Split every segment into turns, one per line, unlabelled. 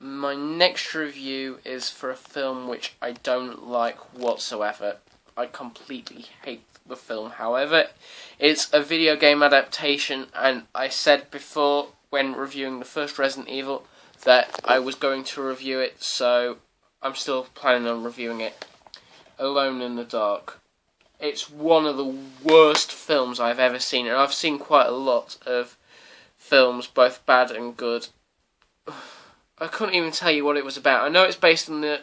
My next review is for a film which I don't like whatsoever. I completely hate the film. However, it's a video game adaptation, and I said before when reviewing the first Resident Evil that I was going to review it, so I'm still planning on reviewing it. Alone in the Dark. It's one of the worst films I've ever seen, and I've seen quite a lot of films, both bad and good. I couldn't even tell you what it was about. I know it's based on the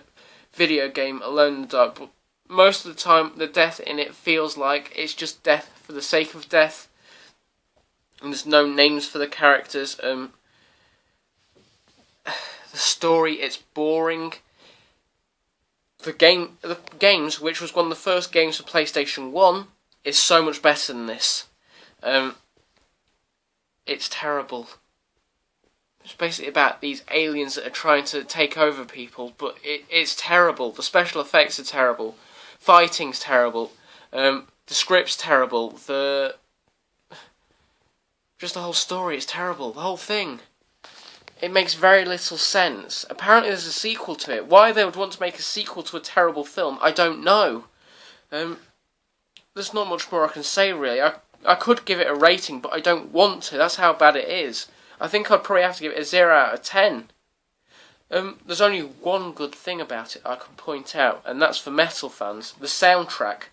video game Alone in the Dark, but most of the time the death in it feels like it's just death for the sake of death, and there's no names for the characters. The story, it's boring. The games, which was one of the first games for PlayStation 1, is so much better than this. It's terrible. It's basically about these aliens that are trying to take over people, but it's terrible. The special effects are terrible. Fighting's terrible. The script's terrible. Just the whole story is terrible. The whole thing. It makes very little sense. Apparently there's a sequel to it. Why they would want to make a sequel to a terrible film, I don't know. There's not much more I can say, really. I could give it a rating, but I don't want to. That's how bad it is. I think I'd probably have to give it a 0 out of 10. There's only one good thing about it I can point out, and that's for metal fans. The soundtrack.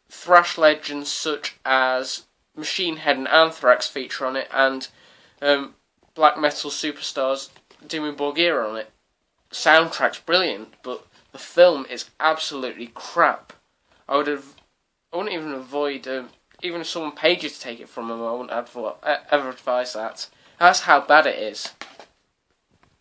Thrash legends such as Machine Head and Anthrax feature on it, and black metal superstars Dimmu Borgir on it. The soundtrack's brilliant, but the film is absolutely crap. I wouldn't even avoid... even if someone paid you to take it from them, I wouldn't ever advise that. That's how bad it is.